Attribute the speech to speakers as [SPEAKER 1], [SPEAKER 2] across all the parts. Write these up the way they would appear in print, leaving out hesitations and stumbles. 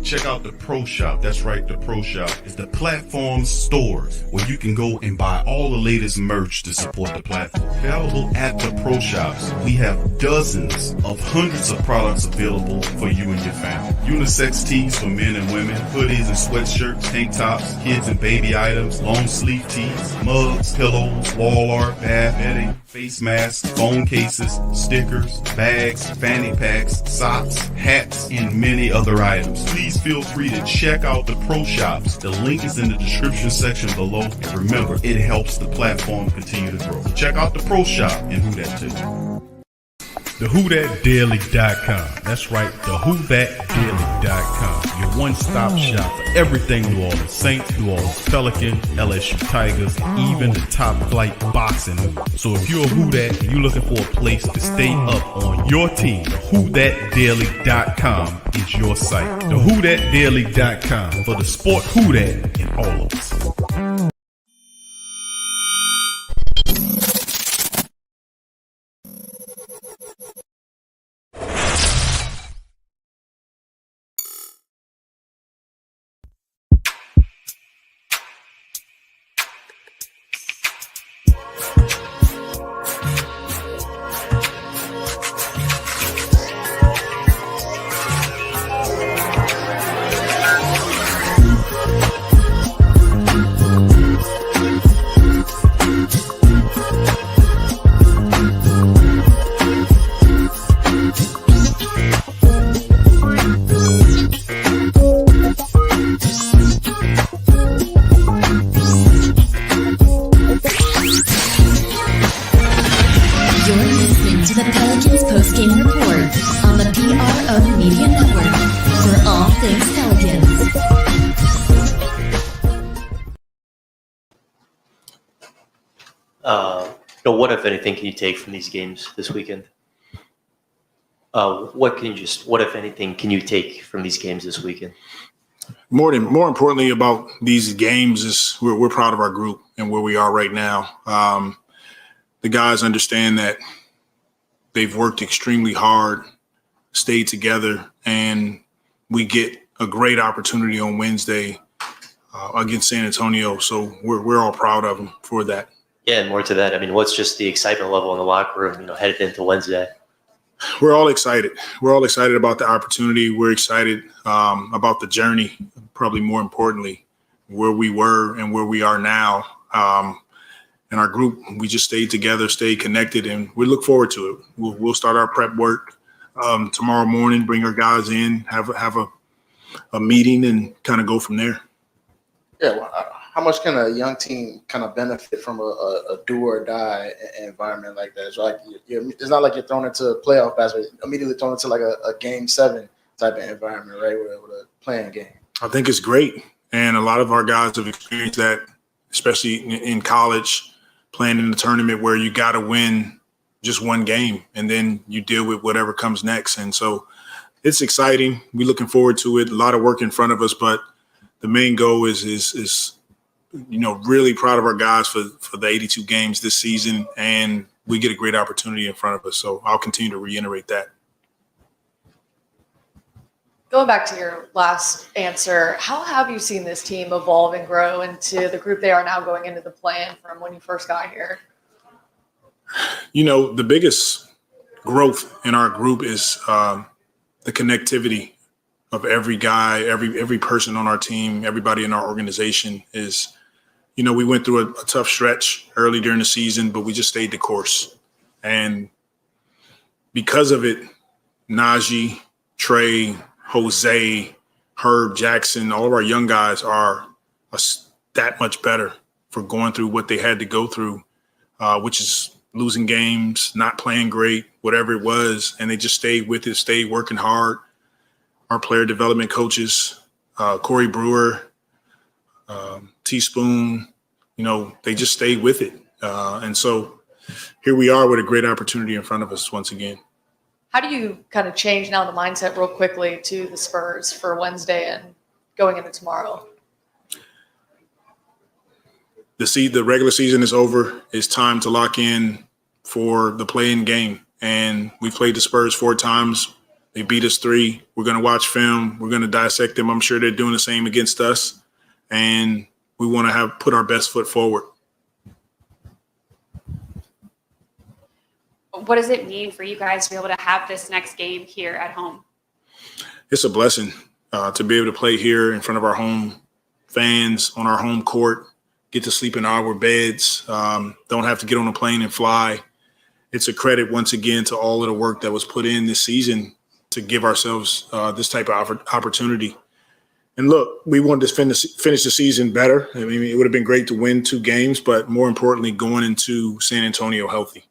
[SPEAKER 1] Check out the Pro Shop. That's right, the Pro Shop is the platform store where you can go and buy all the latest merch to support the platform. Available at the Pro Shops, we have dozens of hundreds of products available for you and your family. Unisex tees for men and women, hoodies and sweatshirts, tank tops, kids and baby items, long sleeve tees, mugs, pillows, wall art, bath bedding, face masks, phone cases, stickers, bags, fanny packs, socks, hats, and many other items. Please feel free to check out the Pro Shops. The link is in the description section below. And remember, it helps the platform continue to grow. Check out the Pro Shop and Who That too. TheWhoThatDaily.com. That's right, TheWhoThatDaily.com. Your one-stop shop for everything New Orleans Saints, New Orleans Pelican, LSU Tigers, even the top flight boxing. So if you're a Who That and you're looking for a place to stay up on your team, TheWhoThatDaily.com is your site. TheWhoThatDaily.com for the sport Who That in all of us.
[SPEAKER 2] You're listening to the Pelicans post-game report on the PRO Media Network for all things Pelicans.
[SPEAKER 3] What, if anything, can you take from these games this weekend? What, if anything, can you take from these games this weekend?
[SPEAKER 4] More importantly about these games is we're proud of our group and where we are right now. The guys understand that they've worked extremely hard, stayed together, and we get a great opportunity on Wednesday against San Antonio. So we're all proud of them for that.
[SPEAKER 3] Yeah, and more to that, I mean, what's just the excitement level in the locker room, headed into Wednesday?
[SPEAKER 4] We're all excited. We're all excited about the opportunity. We're excited about the journey, probably more importantly, where we were and where we are now. And our group, we just stayed together, stayed connected, and we look forward to it. We'll start our prep work tomorrow morning, bring our guys in, have a meeting, and kind of go from there.
[SPEAKER 5] Yeah, well, how much can a young team kind of benefit from a do or die environment like that? It's like it's not like you're thrown into a playoff basketball, immediately thrown into like a game 7 type of environment, right? With a playing game.
[SPEAKER 4] I think it's great, and a lot of our guys have experienced that, especially in college, playing in a tournament where you got to win just one game, and then you deal with whatever comes next. And so it's exciting. We're looking forward to it. A lot of work in front of us, but the main goal is really proud of our guys for the 82 games this season, and we get a great opportunity in front of us. So I'll continue to reiterate that.
[SPEAKER 6] Going back to your last answer, how have you seen this team evolve and grow into the group they are now going into the play-in from when you first got here?
[SPEAKER 4] The biggest growth in our group is the connectivity of every guy, every person on our team, everybody in our organization is, we went through a tough stretch early during the season, but we just stayed the course. And because of it, Najee, Trey, Jose, Herb, Jackson, all of our young guys are that much better for going through what they had to go through, which is losing games, not playing great, whatever it was. And they just stayed with it, stayed working hard. Our player development coaches, Corey Brewer, Teaspoon, they just stayed with it. And so here we are with a great opportunity in front of us once again.
[SPEAKER 6] How do you kind of change now the mindset real quickly to the Spurs for Wednesday and going into tomorrow?
[SPEAKER 4] The regular season is over. It's time to lock in for the play-in game. And we played the Spurs 4 times They beat us 3. We're going to watch film. We're going to dissect them. I'm sure they're doing the same against us. And we want to put our best foot forward.
[SPEAKER 7] What does it mean for you guys to be able to have this next game here at home?
[SPEAKER 4] It's a blessing to be able to play here in front of our home fans on our home court, get to sleep in our beds, don't have to get on a plane and fly. It's a credit once again to all of the work that was put in this season to give ourselves this type of opportunity. And look, we wanted to finish the season better. I mean, it would have been great to win 2 games, but more importantly, going into San Antonio healthy.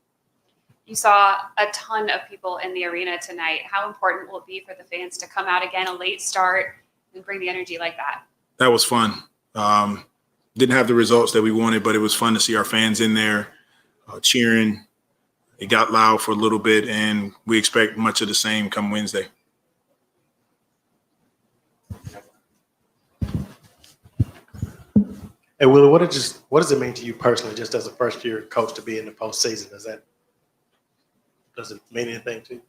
[SPEAKER 7] You saw a ton of people in the arena tonight. How important will it be for the fans to come out again, a late start, and bring the energy like that?
[SPEAKER 4] That was fun. Didn't have the results that we wanted, but it was fun to see our fans in there cheering. It got loud for a little bit, and we expect much of the same come Wednesday.
[SPEAKER 8] Hey, Willie, what does it mean to you personally, just as a first-year coach, to be in the postseason? Does it mean anything to you?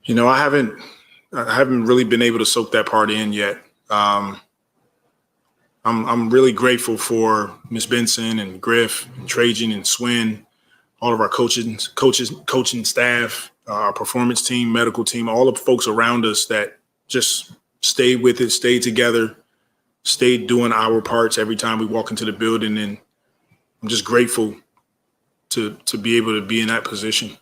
[SPEAKER 4] You know, I haven't really been able to soak that part in yet. I'm really grateful for Miss Benson and Griff and Trajan and Swin, all of our coaching staff, our performance team, medical team, all the folks around us that just stayed with it, stayed together, stayed doing our parts every time we walk into the building. And I'm just grateful to be able to be in that position.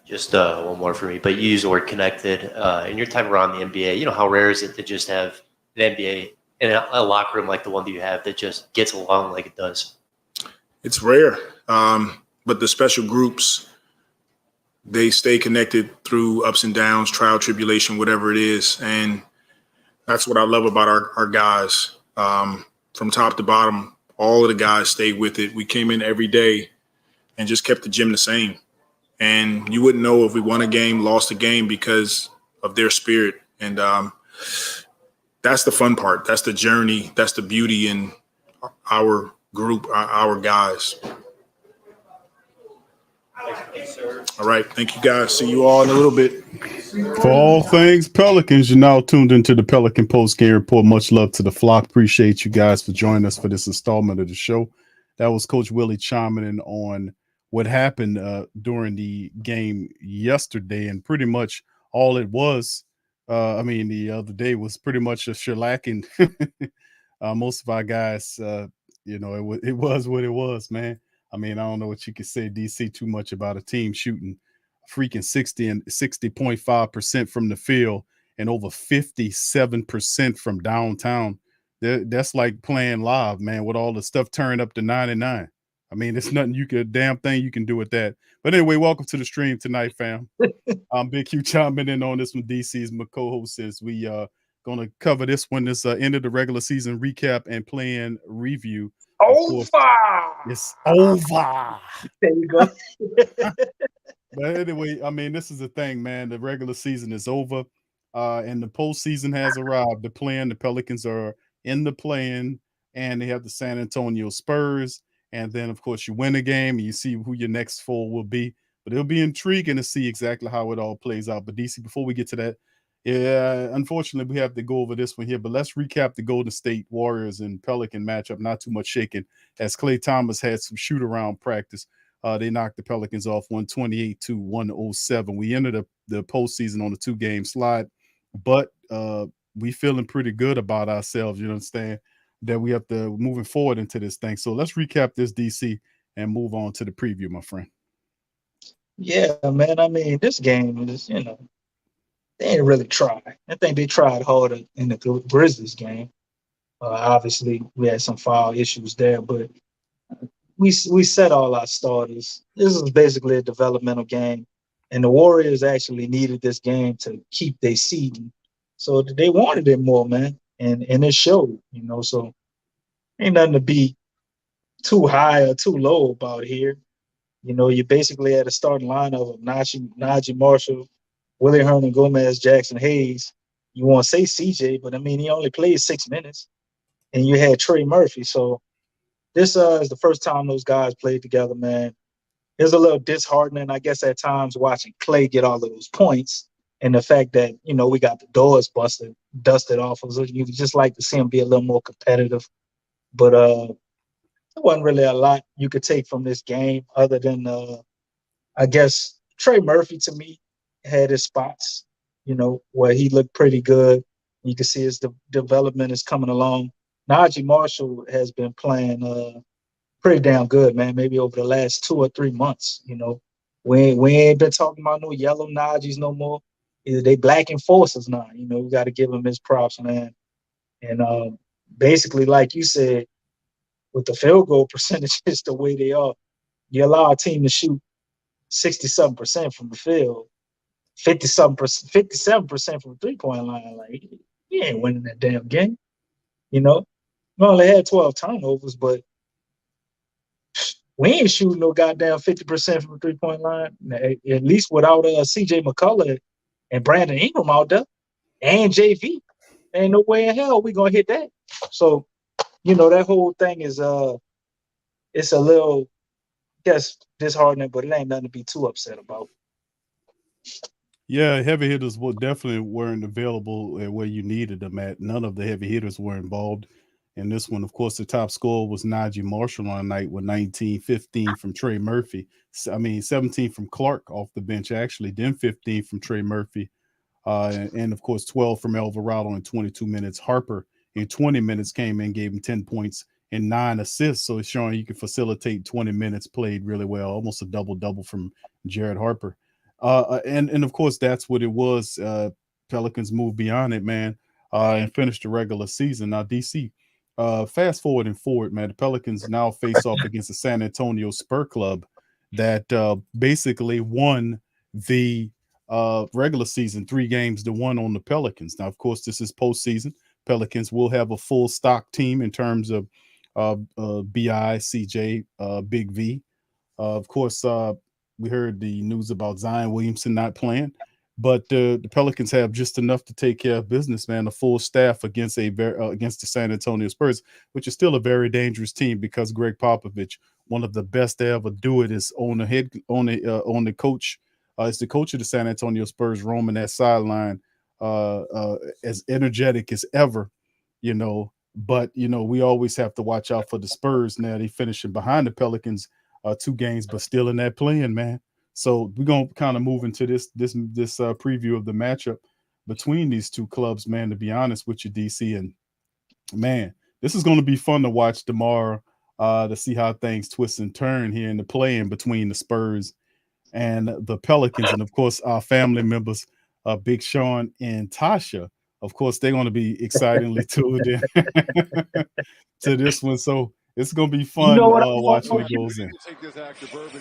[SPEAKER 3] Just one more for me, but you use the word connected. In your time around the NBA, you know, how rare is it to just have an NBA in a locker room like the one that you have that just gets along like it does?
[SPEAKER 4] It's rare, but the special groups, they stay connected through ups and downs, trial, tribulation, whatever it is. And that's what I love about our guys. From top to bottom, all of the guys stayed with it. We came in every day and just kept the gym the same. And you wouldn't know if we won a game, lost a game because of their spirit. And that's the fun part. That's the journey. That's the beauty in our group, our guys. All right. Thank you, guys. See you all in a little bit.
[SPEAKER 1] For all things Pelicans, you're now tuned into the Pelican Post-Game Report. Much love to the flock. Appreciate you guys for joining us for this installment of the show. That was Coach Willie chiming in on what happened during the game yesterday, and pretty much all it was, the other day was pretty much a shellacking. Most of our guys, it was what it was, man. I mean, I don't know what you could say, DC, too much about a team shooting freaking 60.5% from the field and over 57% from downtown. That's like playing live, man, with all the stuff turned up to 99. I mean, it's nothing damn thing you can do with that. But anyway, welcome to the stream tonight, fam. Big Q chiming in on this one. DC's my co-host says we going to cover this one, this end of the regular season recap and play-in review.
[SPEAKER 8] Over.
[SPEAKER 1] It's over.
[SPEAKER 8] There you go.
[SPEAKER 1] But anyway, I mean, this is the thing, man. The regular season is over, and the postseason has arrived. The Pelicans are in the play-in, and they have the San Antonio Spurs. And then, of course, you win a game and you see who your next four will be. But it'll be intriguing to see exactly how it all plays out. But, DC, before we get to that, unfortunately, we have to go over this one here. But let's recap the Golden State Warriors and Pelican matchup. Not too much shaking, as Klay Thomas had some shoot-around practice. They knocked the Pelicans off 128-107. We entered the postseason on a 2-game slide. But we feeling pretty good about ourselves, you understand? That we have to moving forward into this thing. So let's recap this, DC, and move on to the preview, my friend.
[SPEAKER 9] Yeah, man. I mean, this game is, they ain't really tried. I think they tried harder in the Grizzlies game. Obviously, we had some foul issues there, but we set all our starters. This is basically a developmental game, and the Warriors actually needed this game to keep their seeding. So they wanted it more, man. And it showed, so ain't nothing to be too high or too low about here. You basically had a starting lineup of Najee Marshall, Willie Hernan, Gomez, Jackson Hayes. You want to say CJ, but I mean, he only played 6 minutes. And you had Trey Murphy. So this is the first time those guys played together, man. it's a little disheartening, I guess, at times watching Clay get all of those points, and the fact that we got the doors dusted off of us. You just like to see him be a little more competitive, but there wasn't really a lot you could take from this game other than I guess Trey Murphy to me had his spots, where he looked pretty good. You can see his development is coming along. Najee Marshall has been playing pretty damn good, man. Maybe over the last 2 or 3 months, we ain't been talking about no yellow Najees no more. Either they black enforcers now. We got to give him his props, man. And basically, like you said, with the field goal percentages the way they are, you allow a team to shoot 67% from the field, 57% from the 3-point line. Like, you ain't winning that damn game. We only had 12 turnovers, but we ain't shooting no goddamn 50% from the 3-point line. At least without CJ McCullough and Brandon Ingram out there and JV. Ain't no way in hell we gonna hit that. So, that whole thing is it's a little, I guess, disheartening, but it ain't nothing to be too upset about.
[SPEAKER 10] Yeah, heavy hitters definitely weren't available where you needed them at. None of the heavy hitters were involved in this one. Of course, the top scorer was Najee Marshall on the night with 19, 15 from Trey Murphy. 17 from Clark off the bench, actually, then 15 from Trey Murphy. And of course, 12 from Alvarado in 22 minutes. Harper in 20 minutes came in, gave him 10 points and 9 assists. So it's showing you can facilitate 20 minutes, played really well, almost a double-double from Jared Harper. And of course, that's what it was. Pelicans moved beyond it, man, and finished the regular season. Now, DC, fast forward, man, the Pelicans now face off against the San Antonio Spurs club that basically won the regular season 3 games to 1 on the Pelicans. Now, of course, this is postseason. Pelicans will have a full stock team in terms of BI, CJ, Big V. Of course, we heard the news about Zion Williamson not playing, but the Pelicans have just enough to take care of business, man. A full staff against the San Antonio Spurs, which is still a very dangerous team because Greg Popovich, one of the best to ever do it, is on the coach. Is the coach of the San Antonio Spurs, roaming that sideline as energetic as ever, But we always have to watch out for the Spurs. Now they finishing behind the Pelicans 2 games, but still in that playing, man. So we're gonna kind of move into this preview of the matchup between these two clubs, man. To be honest with you, DC, and man, this is going to be fun to watch tomorrow to see how things twist and turn here in the play-in between the Spurs and the Pelicans, and of course our family members, Big Sean and Tasha. Of course, they're going to be excitingly tuned in to this one. So it's going to be fun watching it goes in.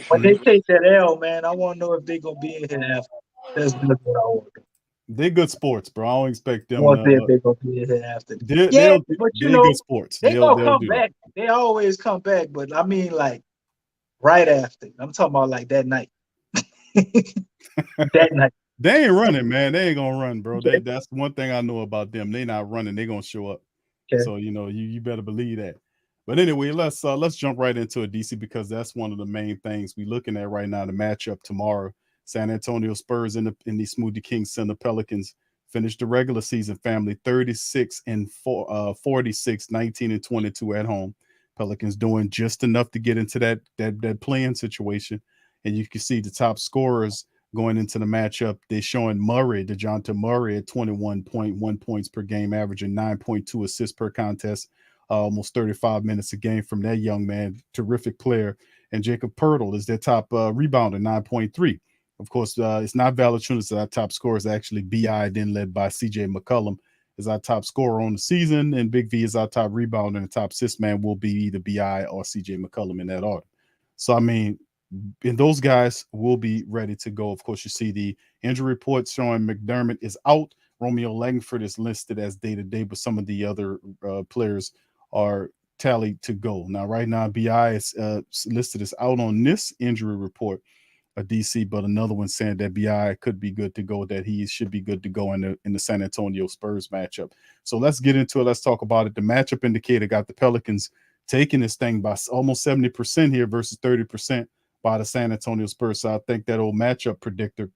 [SPEAKER 9] When they take that L, man, I want to know if they're going to be in here after. That's what I want.
[SPEAKER 10] They're good sports, bro. I don't expect them.
[SPEAKER 9] I want to see if they're going to be in here after.
[SPEAKER 10] They're good sports.
[SPEAKER 9] They're going to come back. They always come back, but I mean, like, right after. I'm talking about, like, that night. That night.
[SPEAKER 10] They ain't running, man. They ain't gonna run, bro. That's one thing I know about them. They not running. They gonna show up. Okay. So you better believe that. But anyway, let's jump right into it, DC, because that's one of the main things we're looking at right now. The matchup tomorrow: San Antonio Spurs in the Smoothie King Center. Pelicans finished the regular season, family 36-46, 19-22 at home. Pelicans doing just enough to get into that playing situation, and you can see the top scorers going into the matchup. They're showing DeJounte Murray at 21.1 points per game, averaging 9.2 assists per contest, almost 35 minutes a game from that young man, terrific player. And Jacob Poeltl is their top rebounder, 9.3. Of course, it's not Valanciunas our top scorer. It's actually BI, then led by CJ McCollum, is our top scorer on the season, and Big V is our top rebounder, and the top assist man will be either BI or CJ McCollum in that order. So, I mean, and those guys will be ready to go. Of course, you see the injury report showing McDermott is out. Romeo Langford is listed as day-to-day, but some of the other players are tallied to go. Now, right now, BI is listed as out on this injury report, DC, but another one saying that BI could be good to go, that he should be good to go in the San Antonio Spurs matchup. So let's get into it. Let's talk about it. The matchup indicator got the Pelicans taking this thing by almost 70% here versus 30% by the San Antonio Spurs. So I think that old matchup predictor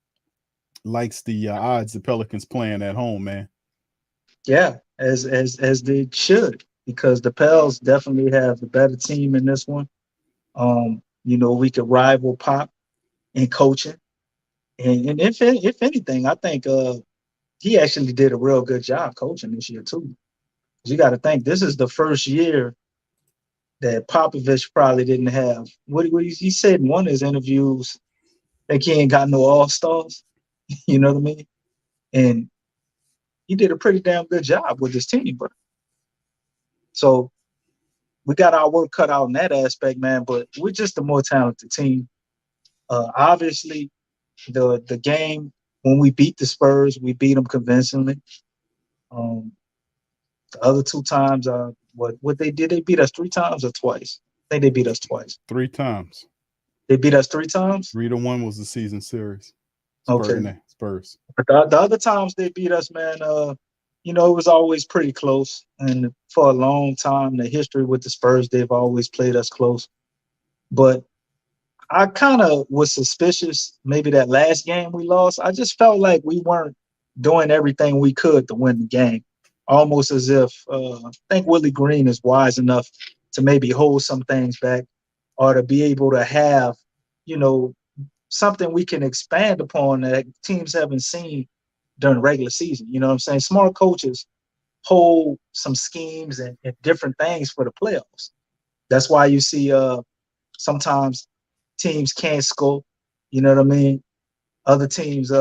[SPEAKER 10] likes the odds the Pelicans playing at home, man.
[SPEAKER 9] Yeah, as they should, because the Pels definitely have the better team in this one. We could rival Pop in coaching, and if anything, I think he actually did a real good job coaching this year too. You got to think this is the first year that Popovich probably didn't have. What he said in one of his interviews that he ain't got no all-stars. You know what I mean? And he did a pretty damn good job with his team, bro. So we got our work cut out in that aspect, man. But we're just a more talented team. Obviously, the game when we beat the Spurs, we beat them convincingly. The other two times, what they did, they beat us 3 times or twice. I think they beat us twice.
[SPEAKER 10] 3 times.
[SPEAKER 9] They beat us 3 times?
[SPEAKER 10] 3-1 was the season series. Spurs.
[SPEAKER 9] But the other times they beat us, man, it was always pretty close. And for a long time, the history with the Spurs, they've always played us close. But I kind of was suspicious maybe that last game we lost. I just felt like we weren't doing everything we could to win the game. Almost as if I think Willie Green is wise enough to maybe hold some things back or to be able to have, something we can expand upon that teams haven't seen during the regular season. You know what I'm saying? Smart coaches hold some schemes and different things for the playoffs. That's why you see sometimes teams can't score. You know what I mean? Other teams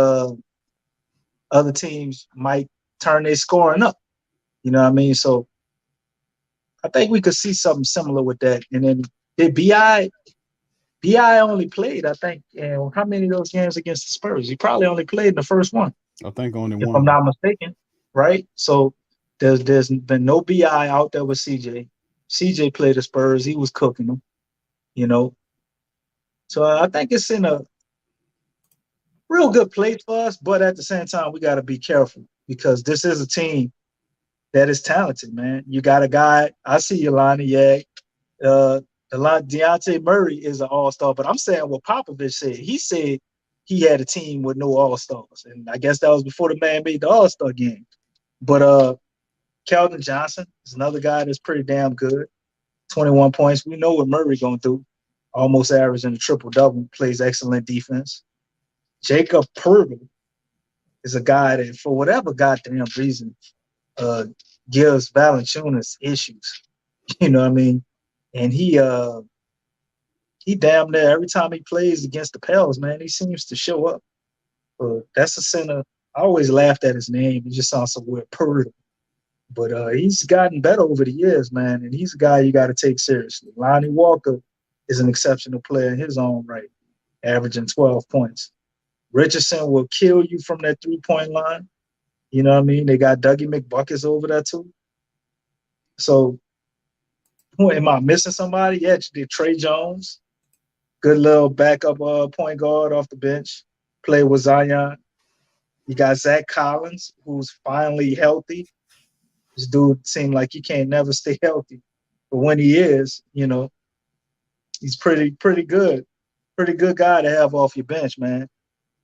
[SPEAKER 9] might turn their scoring up. You know what I mean? So I think we could see something similar with that. And then did BI only played, I think, how many of those games against the Spurs? He probably only played in the first one.
[SPEAKER 10] I think only
[SPEAKER 9] if
[SPEAKER 10] one.
[SPEAKER 9] I'm not mistaken, right? So there's been no BI out there with CJ. CJ played the Spurs. He was cooking them, So I think it's in a real good place for us, but at the same time, we got to be careful because this is a team that is talented, man. You got a guy, I see Jelani, Dejounte Murray is an all-star, but I'm saying what Popovich said. He said he had a team with no all-stars, and I guess that was before the man made the all-star game. But Keldon Johnson is another guy that's pretty damn good. 21 points. We know what Murray going to do. Almost averaging a triple-double, plays excellent defense. Jacob Purtle is a guy that, for whatever goddamn reason, gives Valanciunas issues. You know what I mean? And he damn near every time he plays against the Pels, man, he seems to show up. That's a center. I always laughed at his name. It just sounds so weird, Purtle. But he's gotten better over the years, man, and he's a guy you got to take seriously. Lonnie Walker is an exceptional player in his own right, averaging 12 points. Richardson will kill you from that three-point line. You know what I mean? They got Dougie McBuckets over there too. So, am I missing somebody? Yeah, did Trey Jones. Good little backup point guard off the bench. Play with Zion. You got Zach Collins, who's finally healthy. This dude seemed like he can't never stay healthy. But when he is, he's pretty good. Pretty good guy to have off your bench, man.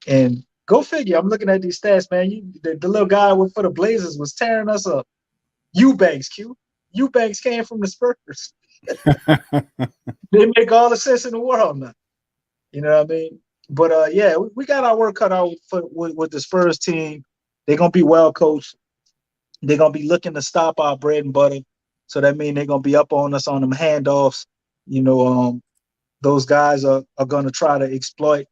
[SPEAKER 9] And go figure. I'm looking at these stats, man. The little guy for the Blazers was tearing us up. Eubanks, Q. Eubanks came from the Spurs. They make all the sense in the world now. You know what I mean? But, we got our work cut out with the Spurs team. They're going to be well coached. They're going to be looking to stop our bread and butter. So that means they're going to be up on us on them handoffs. Those guys are going to try to exploit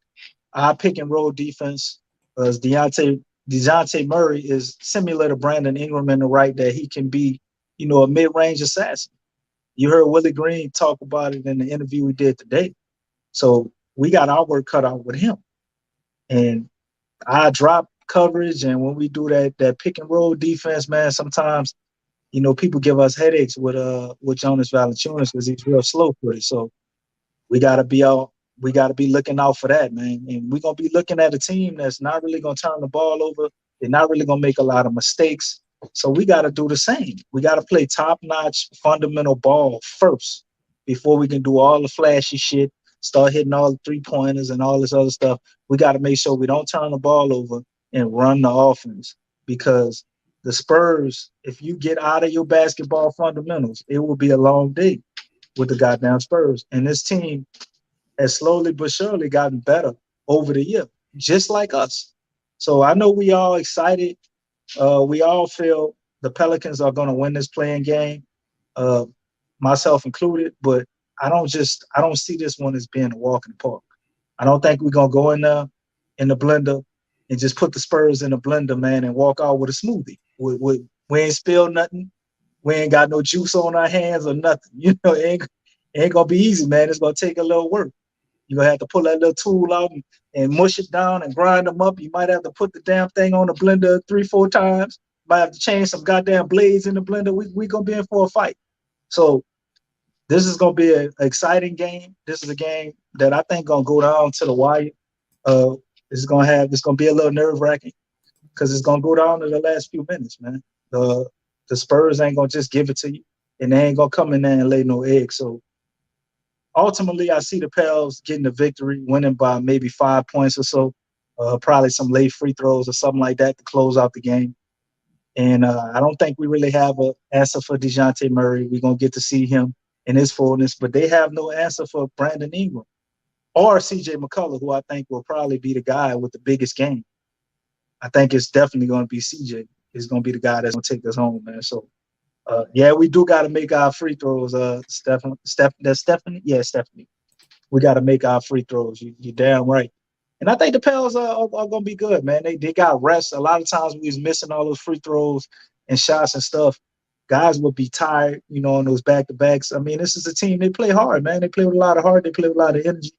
[SPEAKER 9] our pick and roll defense. As Dejounte Murray is similar to Brandon Ingram in the right that he can be, a mid-range assassin. You heard Willie Green talk about it in the interview we did today. So we got our work cut out with him. And I drop coverage, and when we do that pick and roll defense, man, sometimes, people give us headaches with Jonas Valanciunas because he's real slow for it. So we gotta be looking out for that, man. And we're gonna be looking at a team that's not really gonna turn the ball over. They're not really gonna make a lot of mistakes. So we gotta do the same. We gotta play top-notch fundamental ball first before we can do all the flashy shit, start hitting all the 3-pointers and all this other stuff. We got to make sure we don't turn the ball over and run the offense, because the Spurs, if you get out of your basketball fundamentals, it will be a long day with the goddamn Spurs. And this team has slowly but surely gotten better over the year, just like us. So I know we all excited. We all feel the Pelicans are going to win this playing game, myself included. But I don't see this one as being a walk in the park. I don't think we're going to go in there in the blender and just put the Spurs in the blender, man, and walk out with a smoothie. We ain't spilled nothing. We ain't got no juice on our hands or nothing. You know, it ain't going to be easy, man. It's going to take a little work. You're going to have to pull that little tool out and mush it down and grind them up. You might have to put the damn thing on the blender 3-4 times. Might have to change some goddamn blades in the blender. We going to be in for a fight. So this is going to be an exciting game. This is a game that I think going to go down to the wire. It's going to be a little nerve-wracking because it's going to go down to the last few minutes, man. The Spurs ain't going to just give it to you, and they ain't going to come in there and lay no eggs. So ultimately, I see the Pels getting the victory, winning by maybe 5 points or so, probably some late free throws or something like that to close out the game. And I don't think we really have an answer for DeJounte Murray. We're going to get to see him in his fullness, but they have no answer for Brandon Ingram or CJ McCullough, who I think will probably be the guy with the biggest game. I think it's definitely going to be CJ. He's going to be the guy that's going to take us home, man. So, yeah, we do got to make our free throws, Stephanie. Yeah, Stephanie. We got to make our free throws. You're damn right. And I think the Pels are going to be good, man. They got rest. A lot of times we was missing all those free throws and shots and stuff. Guys would be tired, you know, on those back-to-backs. I mean, this is a team. They play hard, man. They play with a lot of heart. They play with a lot of energy.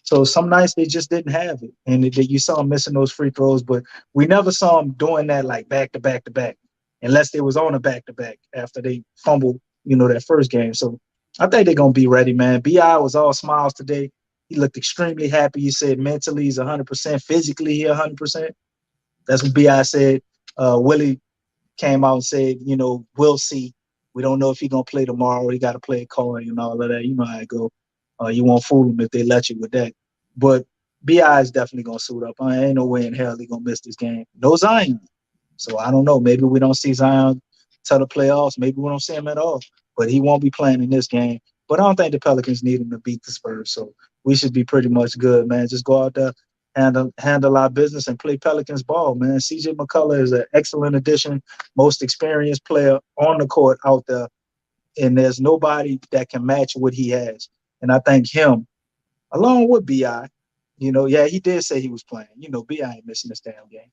[SPEAKER 9] So some nights they just didn't have it. And you saw them missing those free throws. But we never saw them doing that like back-to-back-to-back, unless they was on a back-to-back after they fumbled, you know, that first game. So I think they're going to be ready, man. B.I. was all smiles today. He looked extremely happy. He said mentally he's 100%, physically he 100%. That's what B.I. said. Willie came out and said, you know, we'll see. We don't know if he's going to play tomorrow. He got to play a coin and all of that. You know how it go. You won't fool him if they let you with that. But B.I. is definitely going to suit up. I ain't no way in hell he's going to miss this game. No Zion. So I don't know. Maybe we don't see Zion till the playoffs. Maybe we don't see him at all. But he won't be playing in this game. But I don't think the Pelicans need him to beat the Spurs. So we should be pretty much good, man. Just go out there, handle our business, and play Pelicans ball, man. CJ McCullough is an excellent addition, most experienced player on the court out there. And there's nobody that can match what he has. And I think him, along with B.I., you know, yeah, he did say he was playing. You know, B.I. ain't missing this damn game.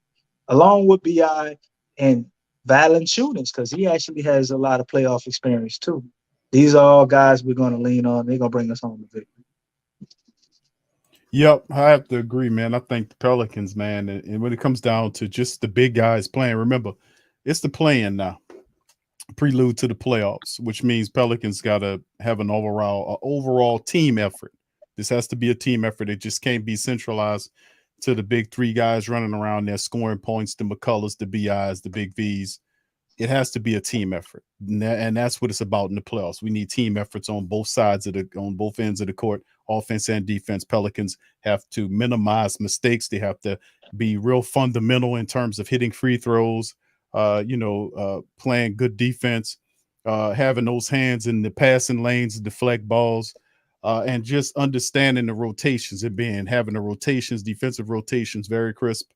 [SPEAKER 9] Along with B.I. and Valanciunas, because he actually has a lot of playoff experience too. These are all guys we're going to lean on. They're going to bring us home to victory.
[SPEAKER 10] Yep, I have to agree, man. I think the Pelicans, man, and when it comes down to just the big guys playing, remember, it's the play-in now, prelude to the playoffs, which means Pelicans got to have an overall team effort. This has to be a team effort. It just can't be centralized to the big three guys running around there scoring points, the McCullers, the B.I.s, the Big V's. It has to be a team effort, and that's what it's about in the playoffs. We need team efforts on both sides on both ends of the court, offense and defense. Pelicans have to minimize mistakes. They have to be real fundamental in terms of hitting free throws, playing good defense, having those hands in the passing lanes to deflect balls, and just understanding the rotations and having the rotations, defensive rotations, very crisp.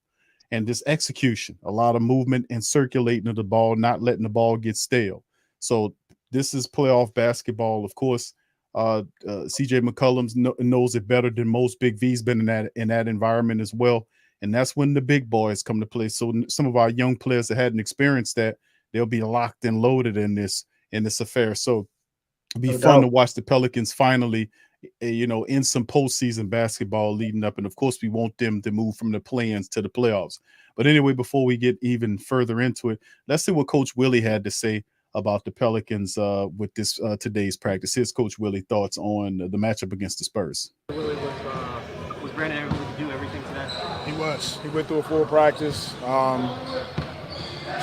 [SPEAKER 10] And just execution, a lot of movement and circulating of the ball, not letting the ball get stale. So this is playoff basketball. Of course, CJ McCollum knows it better than most. Big V's been in that environment as well. And that's when the big boys come to play. So some of our young players that hadn't experienced that, they'll be locked and loaded in this affair. So it'll be fun to watch the Pelicans finally, in some postseason basketball leading up. And of course, we want them to move from the play-ins to the playoffs. But anyway, before we get even further into it, let's see what Coach Willie had to say about the Pelicans with this today's practice. Here's Coach Willie thoughts on the matchup against the Spurs.
[SPEAKER 11] Willie, was Brandon able to do everything today?
[SPEAKER 12] He was. He went through a full practice.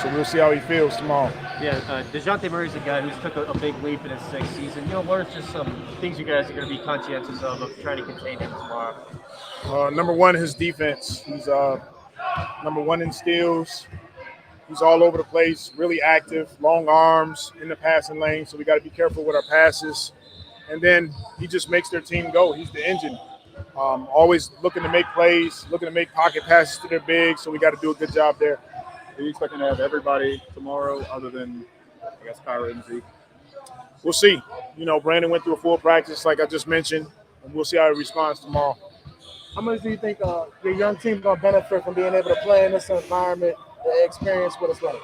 [SPEAKER 12] So we'll see how he feels tomorrow.
[SPEAKER 13] Yeah, DeJounte Murray's a guy who's took a big leap in his sixth season. What are just some things you guys are going to be conscientious of trying to contain him tomorrow?
[SPEAKER 12] Number one, his defense. He's number one in steals. He's all over the place, really active, long arms in the passing lane. So we got to be careful with our passes. And then he just makes their team go. He's the engine. Always looking to make plays, looking to make pocket passes to their bigs. So we got to do a good job there.
[SPEAKER 11] Are you expecting to have everybody tomorrow other than, I guess, Kyra and Zeke?
[SPEAKER 12] We'll see. Brandon went through a full practice, like I just mentioned, and we'll see how he responds tomorrow.
[SPEAKER 14] How much do you think your young team is going to benefit from being able to play in this environment, the experience, what it's like?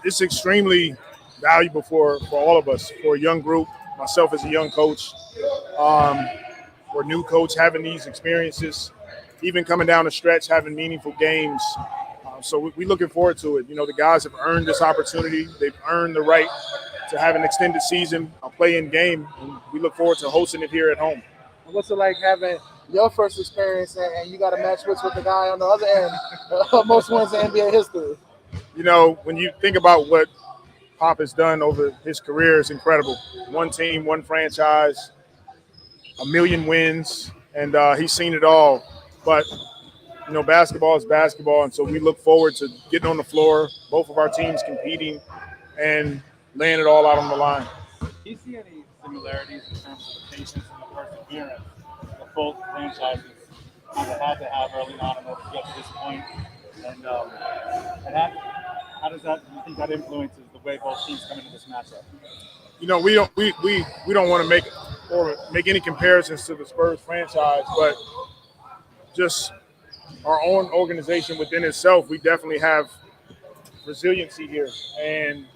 [SPEAKER 12] It's extremely valuable for all of us, for a young group, myself as a young coach, for a new coach having these experiences, even coming down the stretch, having meaningful games. So we're looking forward to it. The guys have earned this opportunity. They've earned the right to have an extended season, a play-in game, and we look forward to hosting it here at home.
[SPEAKER 14] What's it like having your first experience and you got to match wits with the guy on the other end, most wins in NBA history?
[SPEAKER 12] When you think about what Pop has done over his career, it's incredible. One team, one franchise, 1 million wins, and he's seen it all. But basketball is basketball, and so we look forward to getting on the floor, both of our teams competing, and laying it all out on the line.
[SPEAKER 11] Do you see any similarities in terms of the patience and the perseverance that both franchises kind of had to have early on in order to get to this point? And how does that? Do you think that influences the way both teams come into this matchup?
[SPEAKER 12] We don't want to make any comparisons to the Spurs franchise, but just our own organization within itself, we definitely have resiliency here, and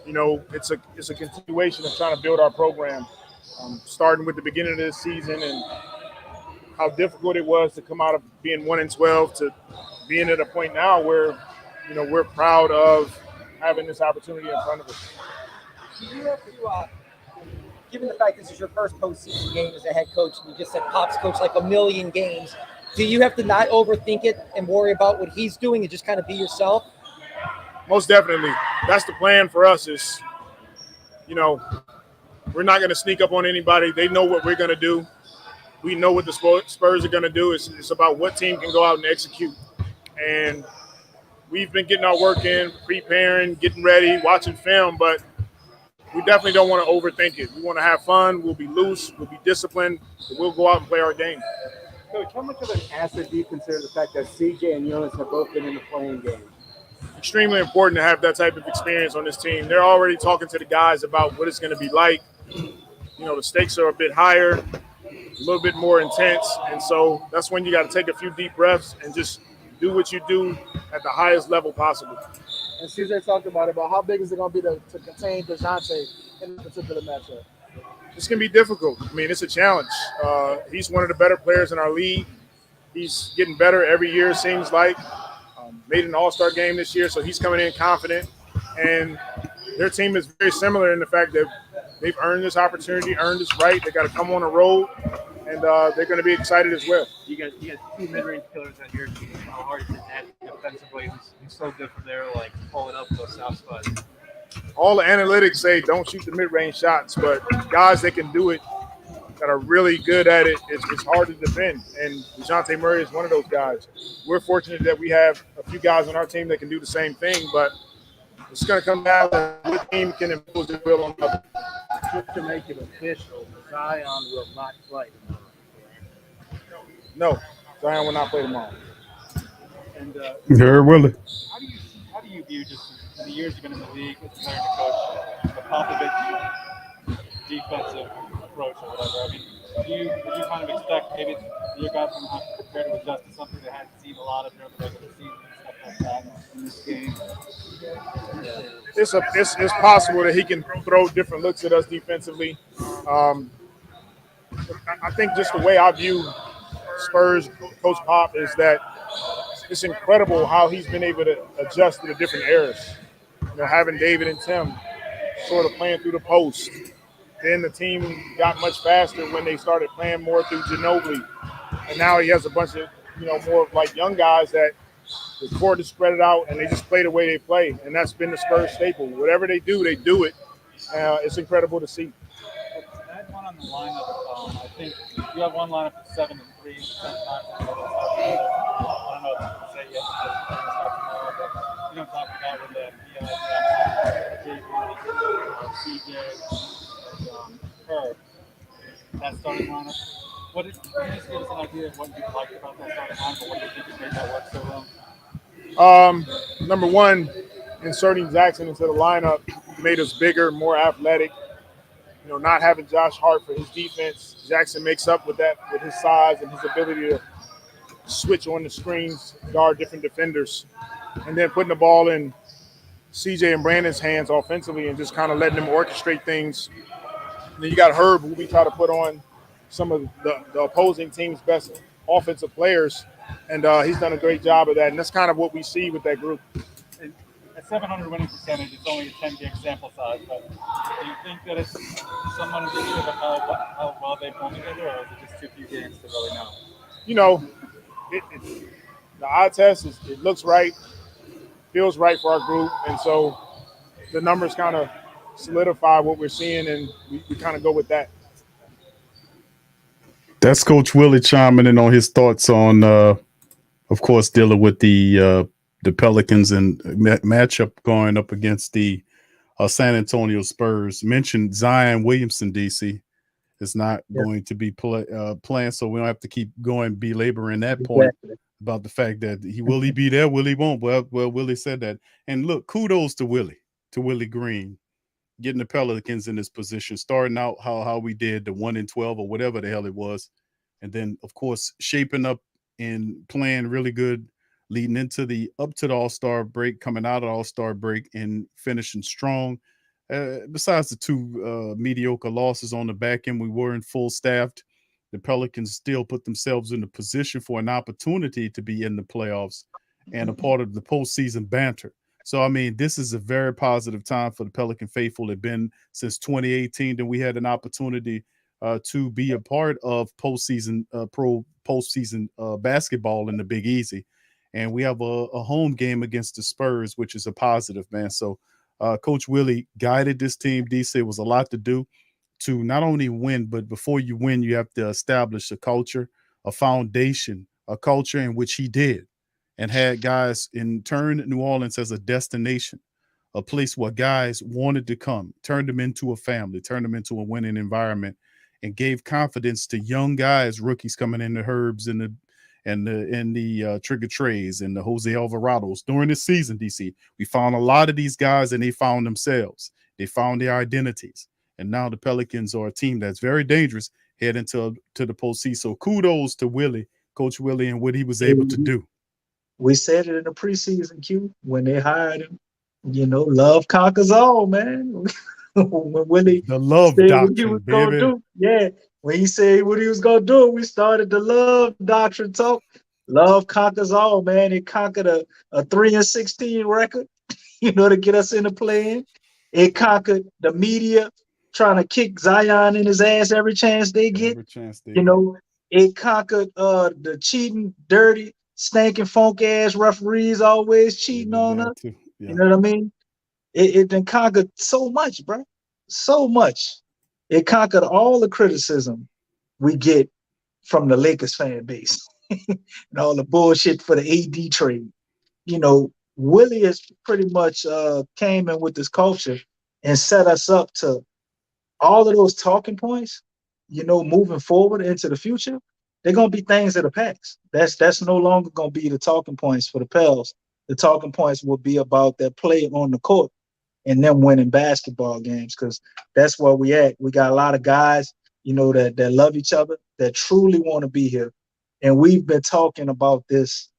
[SPEAKER 12] it's a continuation of trying to build our program, starting with the beginning of this season and how difficult it was to come out of being 1-12 to being at a point now where we're proud of having this opportunity in front of us.
[SPEAKER 15] Do you have to, given the fact this is your first postseason game as a head coach, and you just said Pop's coached like 1 million games, do you have to not overthink it and worry about what he's doing and just kind of be yourself?
[SPEAKER 12] Most definitely. That's the plan for us is, we're not going to sneak up on anybody. They know what we're going to do. We know what the Spurs are going to do. It's about what team can go out and execute. And we've been getting our work in, preparing, getting ready, watching film, but we definitely don't want to overthink it. We want to have fun. We'll be loose. We'll be disciplined. We'll go out and play our game.
[SPEAKER 14] Coach, how much of an asset do you consider the fact that CJ and Jonas have both been in the playing game?
[SPEAKER 12] Extremely important to have that type of experience on this team. They're already talking to the guys about what it's going to be like. The stakes are a bit higher, a little bit more intense, and so that's when you got to take a few deep breaths and just do what you do at the highest level possible.
[SPEAKER 14] And CJ talked about how big is it going to be to contain DeJounte in this particular matchup?
[SPEAKER 12] It's going to be difficult. It's a challenge. He's one of the better players in our league. He's getting better every year, it seems like. Made an all-star game this year, so he's coming in confident. And their team is very similar in the fact that they've earned this opportunity, earned this right. They got to come on the road, and they're going to be excited as well.
[SPEAKER 13] You got two mid-range killers on your team. How hard is it defensively? Who's so good from there, like pulling up those soft spots?
[SPEAKER 12] All the analytics say don't shoot the mid-range shots, but guys that can do it, that are really good at it, it's hard to defend. And DeJounte Murray is one of those guys. We're fortunate that we have a few guys on our team that can do the same thing, but it's going to come down to what team can impose their will on others.
[SPEAKER 14] Just to make it official, Zion will not play tomorrow.
[SPEAKER 12] No, Zion will not play tomorrow.
[SPEAKER 13] And
[SPEAKER 10] Willie.
[SPEAKER 11] How do you view just in the years you've been in the league, as learning to coach, the Popovich defensive approach or whatever? Do you kind of expect maybe your guys going to have to prepare to adjust to something they hadn't seen a lot of during the regular season and stuff like that in this game?
[SPEAKER 12] It's possible that he can throw different looks at us defensively. I think just the way I view Spurs, Coach Pop, is that it's incredible how he's been able to adjust to the different eras. Having David and Tim sort of playing through the post. Then the team got much faster when they started playing more through Ginobili. And now he has a bunch of, more of like young guys that The court is spread it out, and they just play the way they play, and that's been the Spurs staple. Whatever they do it. It's incredible to see.
[SPEAKER 11] I had one on the lineup. I think you have one lineup at 7 and 3, and sometimes I don't know if you can say yet because we're going to start tomorrow, but talk about with the CJ, and Kerr, that starting lineup. Can you just give us an idea of what you liked about that starting lineup, or what you think has made that work so well?
[SPEAKER 12] Number one, inserting Jackson into the lineup made us bigger, more athletic. Not having Josh Hart for his defense, Jackson makes up with that with his size and his ability to switch on the screens, guard different defenders, and then putting the ball in CJ and Brandon's hands offensively and just kind of letting them orchestrate things. And then you got Herb, who we try to put on some of the opposing team's best offensive players, and he's done a great job of that. And that's kind of what we see with that group.
[SPEAKER 11] At 700 winning percentage, it's only a 10-game sample size, but do you think that it's somewhat indicative of how well they've gone together, or is it just too few games to really know?
[SPEAKER 12] The eye test it looks right, feels right for our group, and so the numbers kind of solidify what we're seeing, and we kind of go with that.
[SPEAKER 10] That's Coach Willie chiming in on his thoughts on, of course, dealing with the Pelicans and matchup going up against the San Antonio Spurs. Mentioned Zion Williamson, DC, is not going to be playing, so we don't have to keep belaboring that point about the fact that will he be there, will he won't. Well, Willie said that. And look, kudos to Willie Green, getting the Pelicans in this position, starting out how we did, the 1-12 or whatever the hell it was, and then of course shaping up and playing really good, leading into the All-Star break, coming out of All-Star break, and finishing strong. Besides the two mediocre losses on the back end, we weren't full staffed. The Pelicans still put themselves in a position for an opportunity to be in the playoffs and a part of the postseason banter. So, I mean, this is a very positive time for the Pelican faithful. It's been since 2018 that we had an opportunity to be a part of postseason basketball in the Big Easy. And we have a home game against the Spurs, which is a positive, man. So Coach Willie guided this team. DC, it was a lot to do to not only win, but before you win, you have to establish a culture, a foundation, a culture in which he did, and had guys turn New Orleans as a destination, a place where guys wanted to come, turned them into a family, turned them into a winning environment, and gave confidence to young guys, rookies coming in, the Herbs and the Trigger Trays and the Jose Alvarados during this season, DC. We found a lot of these guys and they found themselves. They found their identities. And now the Pelicans are a team that's very dangerous heading to the postseason. So kudos to Willie, Coach Willie, and what he was able to do.
[SPEAKER 9] We said it in the preseason, Q, when they hired him. Love conquers all, man. When Willie
[SPEAKER 10] the love
[SPEAKER 9] said
[SPEAKER 10] doctrine,
[SPEAKER 9] what he was
[SPEAKER 10] baby.
[SPEAKER 9] gonna do, when he said what he was gonna do, we started the love doctrine talk. Love conquers all, man. It conquered a 3-16 record, to get us in the play-in. It conquered the media trying to kick Zion in his ass every chance they get. It conquered the cheating, dirty, stinking, funk ass referees always cheating on us.
[SPEAKER 10] Yeah.
[SPEAKER 9] You know what I mean? It done conquered so much, bro. So much. It conquered all the criticism we get from the Lakers fan base and all the bullshit for the AD trade. Willie has pretty much came in with this culture and set us up to all of those talking points, moving forward into the future. They're going to be things of the past. That's no longer going to be the talking points for the Pels. The talking points will be about their play on the court and them winning basketball games, because that's where we at. We got a lot of guys, that love each other, that truly want to be here. And we've been talking about this,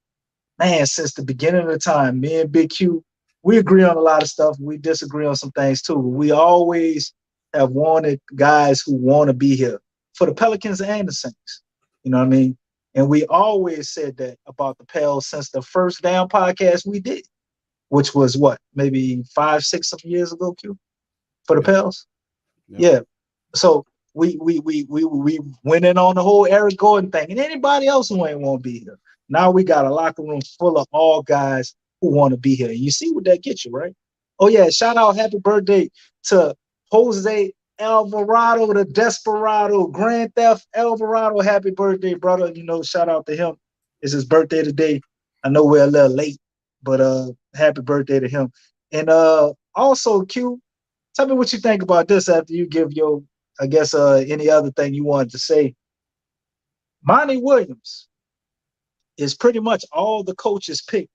[SPEAKER 9] man, since the beginning of the time. Me and Big Q, we agree on a lot of stuff. We disagree on some things too. We always have wanted guys who want to be here for the Pelicans and the Saints. You know what I mean? And we always said that about the Pels since the first Down podcast we did, which was maybe 5-6 some years ago, Q, for the Pels. Yeah. So we went in on the whole Eric Gordon thing, and anybody else who ain't want to be here. Now we got a locker room full of all guys who want to be here. You see what that gets you, right? Oh, yeah, shout out, happy birthday to Jose Alvarado, the Desperado, Grand Theft Alvarado. Happy birthday, brother. Shout out to him. It's his birthday today. I know we're a little late, but happy birthday to him. And also, Q, tell me what you think about this after you give your, I guess, any other thing you wanted to say. Monty Williams is pretty much all the coaches pick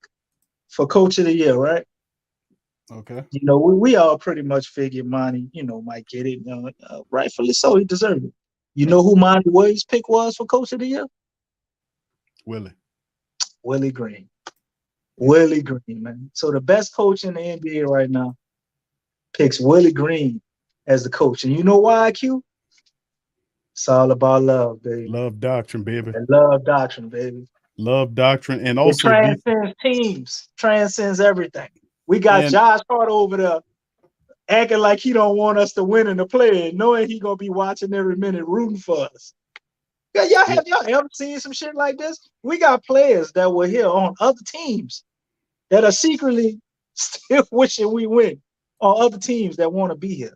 [SPEAKER 9] for Coach of the Year, right?
[SPEAKER 10] Okay.
[SPEAKER 9] We all pretty much figured Monty, might get it. Rightfully so, he deserved it. You know who Monty Williams' pick was for Coach of the Year? Willie Green. Willie Green, man. So the best coach in the NBA right now picks Willie Green as the coach. And you know why, Q? It's all about love, baby.
[SPEAKER 10] Love doctrine, baby.
[SPEAKER 9] And love doctrine, baby.
[SPEAKER 10] Love doctrine. And also
[SPEAKER 9] it transcends teams, transcends everything. We got Josh Hart over there acting like he don't want us to win in the play, knowing he gonna be watching every minute, rooting for us. Yeah, have y'all ever seen some shit like this? We got players that were here on other teams that are secretly still wishing we win on other teams that want to be here.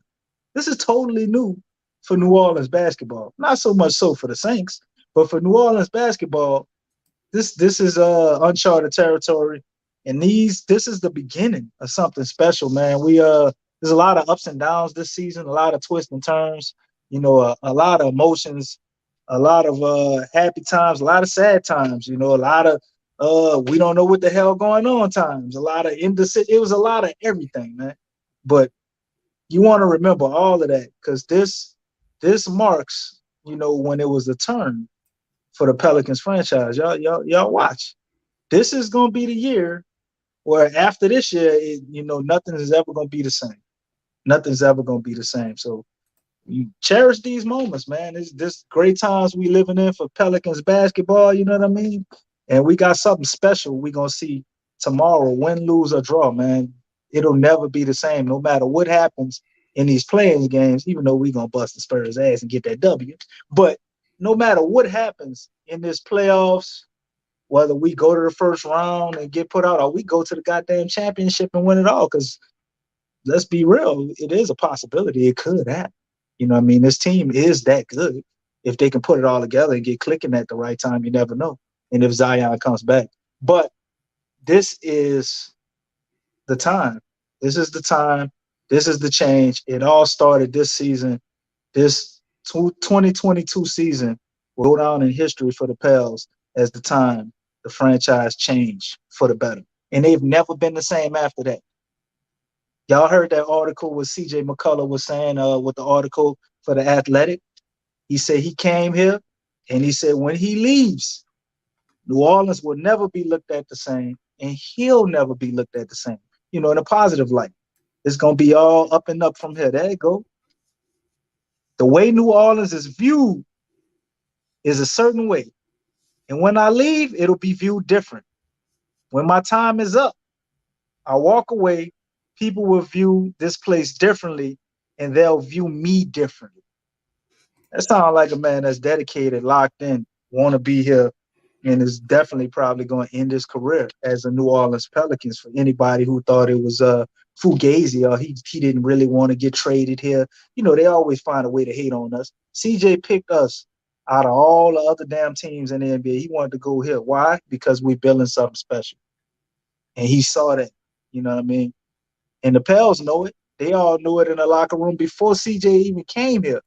[SPEAKER 9] This is totally new for New Orleans basketball. Not so much so for the Saints, but for New Orleans basketball, this is uncharted territory. And this is the beginning of something special, man. There's a lot of ups and downs this season, a lot of twists and turns, a lot of emotions, a lot of happy times, a lot of sad times, a lot of we don't know what the hell going on times, a lot of indecision. It was a lot of everything, man. But you want to remember all of that because this marks, when it was the turn for the Pelicans franchise. Y'all watch. This is gonna be the year where after this year, nothing is ever gonna be the same. Nothing's ever gonna be the same. So you cherish these moments, man. It's this great times we living in for Pelicans basketball, you know what I mean? And we got something special we're gonna see tomorrow, win, lose, or draw, man. It'll never be the same, no matter what happens in these playing games, even though we're gonna bust the Spurs ass and get that W. But no matter what happens in this playoffs, whether we go to the first round and get put out, or we go to the goddamn championship and win it all, because let's be real, it is a possibility. It could happen. You know what I mean? This team is that good. If they can put it all together and get clicking at the right time, you never know. And if Zion comes back. But this is the time. This is the time. This is the change. It all started this season. This 2022 season will go down in history for the Pels as the time the franchise changed for the better. And they've never been the same after that. Y'all heard that article what CJ McCullough was saying with the article for The Athletic? He said he came here and he said when he leaves, New Orleans will never be looked at the same and he'll never be looked at the same, in a positive light. It's going to be all up and up from here. There you go. The way New Orleans is viewed is a certain way. And when I leave, it'll be viewed different. When my time is up, I walk away, people will view this place differently, and they'll view me differently. That sounds like a man that's dedicated, locked in, want to be here, and is definitely probably going to end his career as a New Orleans Pelicans for anybody who thought it was fugazi or he didn't really want to get traded here. They always find a way to hate on us. CJ picked us out of all the other damn teams in the NBA. He wanted to go here. Why? Because we're building something special. And he saw that, you know what I mean? And the Pels know it. They all knew it in the locker room before CJ even came here.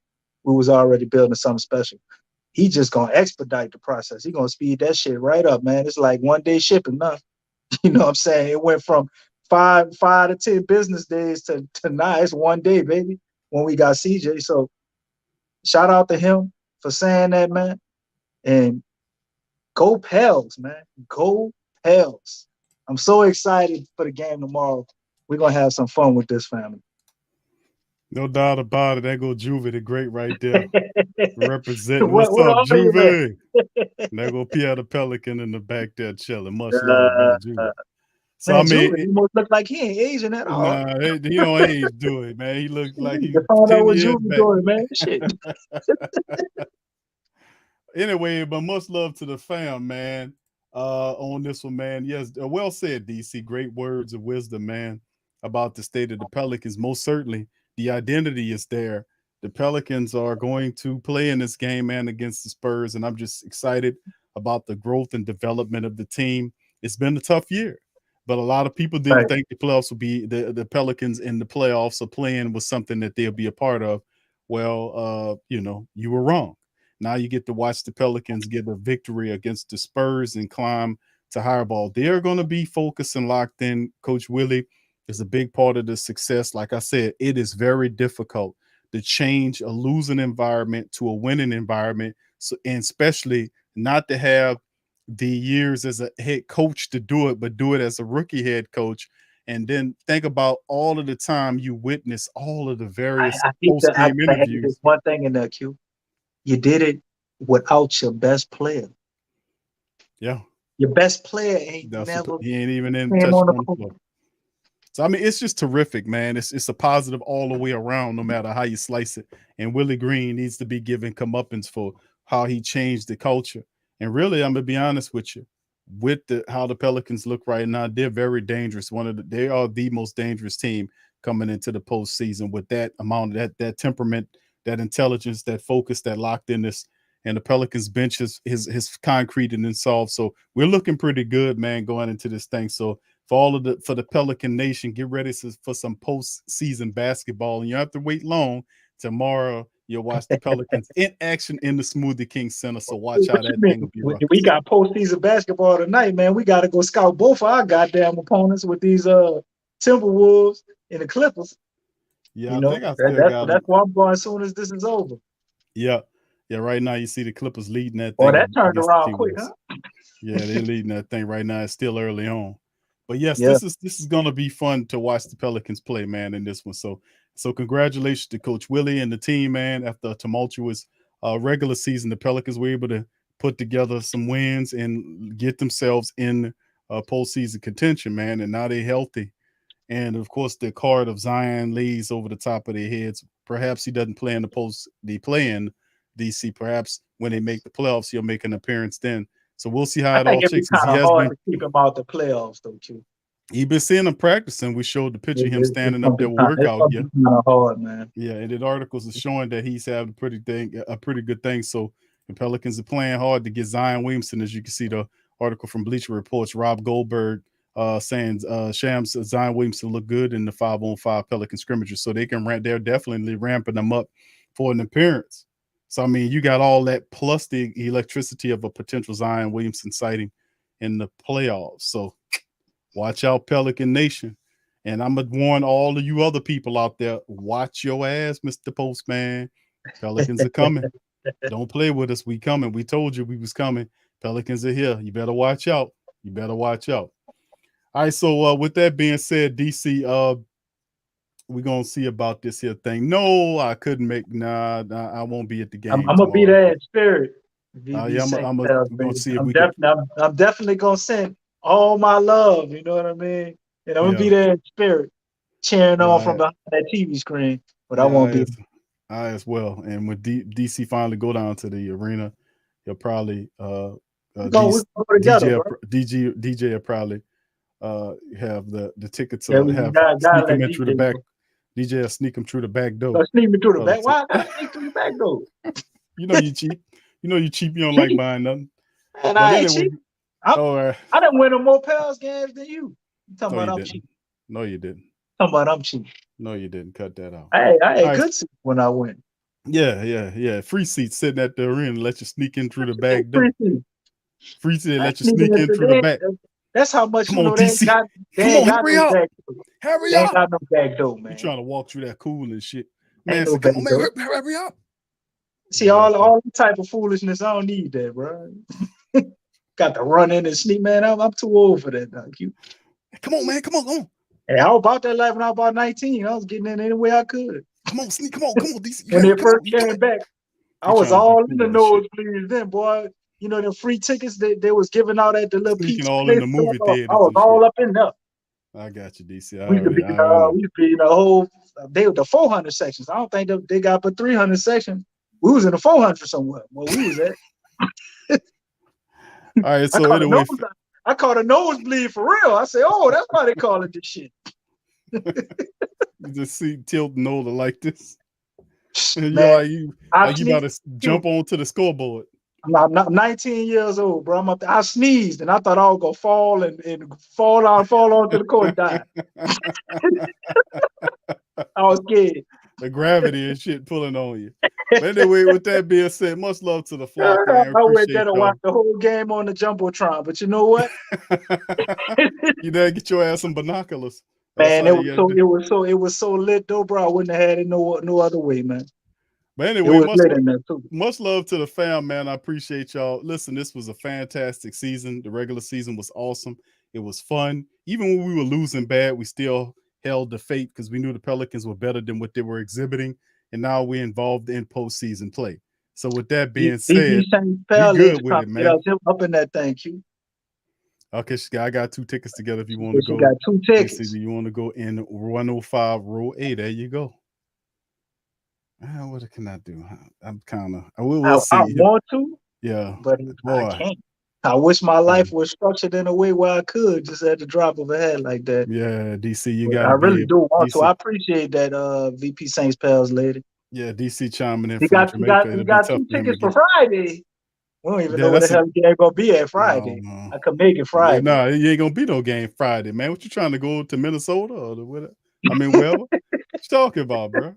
[SPEAKER 9] We was already building something special. He just going to expedite the process. He going to speed that shit right up, man. It's like 1 day shipping now. You know what I'm saying? It went from five to 10 business days to now. It's 1 day, baby, when we got CJ. So shout out to him for saying that, man. And go Pels, man. Go Pels. I'm so excited for the game tomorrow. We're going to have some fun with this family.
[SPEAKER 10] No doubt about it. That go Juvie, the great right there. Representing. What's up, Juvie? There go Pierre the Pelican in the back there chilling. Much love, brother Juvie. So,
[SPEAKER 9] man, Juvie, he must look like he ain't Asian at all.
[SPEAKER 10] Nah, he don't age do it, man. He looks like he's
[SPEAKER 9] 10
[SPEAKER 10] years
[SPEAKER 9] Juvie
[SPEAKER 10] back.
[SPEAKER 9] doing, man. Shit.
[SPEAKER 10] Anyway, but much love to the fam, man. on this one, man. Yes, well said, DC. Great words of wisdom, man, about the state of the Pelicans. Most certainly, the identity is there. The Pelicans are going to play in this game, man, against the Spurs, and I'm just excited about the growth and development of the team. It's been a tough year, but a lot of people didn't think the playoffs would be the Pelicans in the playoffs or playing was something that they'll be a part of. Well, you were wrong. Now you get to watch the Pelicans get a victory against the Spurs and climb to higher ball. They're going to be focused and locked in. Coach Willie is a big part of the success. Like I said, it is very difficult to change a losing environment to a winning environment. So, and especially not to have the years as a head coach to do it, but do it as a rookie head coach. And then think about all of the time you witness all of the various post-game interviews.
[SPEAKER 9] One thing in there, Q. You did it without your best player.
[SPEAKER 10] Yeah.
[SPEAKER 9] Your best player ain't
[SPEAKER 10] he ain't even in touch on the floor. So I mean, it's just terrific, man. It's a positive all the way around, no matter how you slice it. And Willie Green needs to be given comeuppance for how he changed the culture. And really, I'm gonna be honest with you, with how the Pelicans look right now, they're very dangerous. They are the most dangerous team coming into the postseason with that amount of that temperament, that intelligence, that focus, that locked inness. And the Pelicans bench is concrete and solved. So we're looking pretty good, man, going into this thing. So for the Pelican Nation, get ready for some postseason basketball. And you don't have to wait long. Tomorrow you'll watch the Pelicans in action in the Smoothie King Center. So watch how that thing will be rocking.
[SPEAKER 9] We got postseason basketball tonight, man. We got to go scout both of our goddamn opponents with these Timberwolves and the Clippers.
[SPEAKER 10] Yeah,
[SPEAKER 9] that's where I'm going as soon as this is over.
[SPEAKER 10] Yeah. Yeah, right now you see the Clippers leading that
[SPEAKER 9] thing.
[SPEAKER 10] Oh,
[SPEAKER 9] that turned around quick, huh?
[SPEAKER 10] Yeah, they're leading that thing right now. It's still early on. But yes, this is gonna be fun to watch the Pelicans play, man, in this one. So congratulations to Coach Willie and the team, man. After a tumultuous regular season, the Pelicans were able to put together some wins and get themselves in postseason contention, man. And now they're healthy. And of course, the card of Zion lays over the top of their heads. Perhaps he doesn't play in the play-in DC. Perhaps when they make the playoffs, he'll make an appearance then. So we'll see how it all shakes.
[SPEAKER 9] It's kind of hard to keep him out the playoffs, though, too.
[SPEAKER 10] He's been seeing him practicing. We showed the picture of him standing up there with workout. Yeah,
[SPEAKER 9] kind of hard, man.
[SPEAKER 10] Yeah, and the articles are showing that he's having a pretty good thing. So the Pelicans are playing hard to get Zion Williamson, as you can see the article from Bleacher Reports. Rob Goldberg saying Shams Zion Williamson look good in the 5-on-5 Pelican scrimmages, so they're definitely ramping them up for an appearance. So I mean, you got all that plus the electricity of a potential Zion Williamson sighting in the playoffs. So watch out, Pelican Nation. And I'm gonna warn all of you other people out there: watch your ass, Mr. Postman. Pelicans are coming. Don't play with us. We coming. We told you we was coming. Pelicans are here. You better watch out. You better watch out. All right, so with that being said, DC, we're going to see about this here thing. No, I couldn't make – I won't be at the game
[SPEAKER 9] I'm going to be there in spirit.
[SPEAKER 10] I'm going to see if we
[SPEAKER 9] can – I'm definitely going to send all my love, you know what I mean? And I'm going to be there in spirit, cheering on from behind that TV screen, but I won't be.
[SPEAKER 10] I as well. And when DC finally go down to the arena, he'll probably DJ will probably have the tickets or sneak him in through the back. DJ will sneak him through the back door.
[SPEAKER 9] Sneak me through the back. Why I sneak through the back door?
[SPEAKER 10] You know you cheap. You know you cheap. You don't like buying nothing.
[SPEAKER 9] And I ain't cheap. I done win more Pels games than you. You talking about I'm cheap?
[SPEAKER 10] No, you didn't.
[SPEAKER 9] Talking about I'm cheap.
[SPEAKER 10] No, you didn't. Cut that out.
[SPEAKER 9] I had good seats when I went.
[SPEAKER 10] Yeah. Free seats sitting at the arena, let you sneak in through the back door. Free seat, let you sneak in through the back.
[SPEAKER 9] That's how much
[SPEAKER 10] Come on, DC. Come on, hurry up. Hurry
[SPEAKER 9] up.
[SPEAKER 10] Ain't
[SPEAKER 9] got no back door, man.
[SPEAKER 10] You trying to walk through that cool and shit. Man, so come on, man, hurry up.
[SPEAKER 9] See, all the type of foolishness, I don't need that, bro. Got to run in and sneak, man. I'm too old for that, dog.
[SPEAKER 10] Come on, man. Come on.
[SPEAKER 9] Hey, I was about that life when I was about 19. I was getting in any way I could.
[SPEAKER 10] Come on, sneak. Come on, DC.
[SPEAKER 9] When they first came back, I was all in the nosebleeds then, boy. You know, the free tickets they was giving out at the little pizza
[SPEAKER 10] all
[SPEAKER 9] place.
[SPEAKER 10] In the movie theater.
[SPEAKER 9] I was all up in there.
[SPEAKER 10] I got you, DC.
[SPEAKER 9] We used to be in the whole, the 400 sections. I don't think they got but 300 sections. We was in the 400 somewhere. Well, we was at.
[SPEAKER 10] All right,
[SPEAKER 9] I
[SPEAKER 10] so
[SPEAKER 9] caught
[SPEAKER 10] anyway,
[SPEAKER 9] I caught a nosebleed for real. I said, "Oh, that's why they call it this shit."
[SPEAKER 10] you just see tilting over like this. And
[SPEAKER 9] Man,
[SPEAKER 10] you
[SPEAKER 9] I
[SPEAKER 10] like you about
[SPEAKER 9] sneezed.
[SPEAKER 10] to jump onto the scoreboard.
[SPEAKER 9] I'm 19 years old, bro. I sneezed and I thought I was gonna fall and fall onto the court and die. I was scared.
[SPEAKER 10] The gravity and shit pulling on you. But anyway, with that being said, much love to the flock, man.
[SPEAKER 9] I went there
[SPEAKER 10] Appreciate
[SPEAKER 9] to watch the whole game on the jumbotron, but you know what?
[SPEAKER 10] you there, get your ass some binoculars.
[SPEAKER 9] Man, it was so lit though, bro. I wouldn't have had it no other way, man.
[SPEAKER 10] But
[SPEAKER 9] It
[SPEAKER 10] anyway,
[SPEAKER 9] was lit in there too.
[SPEAKER 10] much love to the fam, man. I appreciate y'all. Listen, this was a fantastic season. The regular season was awesome. It was fun. Even when we were losing bad, we still held the fate because we knew the Pelicans were better than what they were exhibiting. And now we're involved in postseason play. So with that being said, we good with it, man.
[SPEAKER 9] Up in that thing, Q.
[SPEAKER 10] Okay, I got 2 tickets together if you want to go.
[SPEAKER 9] You got 2 tickets.
[SPEAKER 10] You want to go in 105 row A. There you go. What can I do? I'm kind of. I
[SPEAKER 9] want to.
[SPEAKER 10] Yeah,
[SPEAKER 9] but I can't. I wish my life was structured in a way where I could just at the drop of a hat like that.
[SPEAKER 10] Yeah, DC, you got.
[SPEAKER 9] I really do want to. I appreciate that, VP Saints Pels lady.
[SPEAKER 10] Yeah, DC chiming in.
[SPEAKER 9] You got 2 tickets for Friday. We don't even know where the hell the game gonna be at Friday. No. I could make it Friday.
[SPEAKER 10] No, you ain't gonna be no game Friday, man. What you trying to go to Minnesota or whatever? I mean, wherever. What you talking about, bro?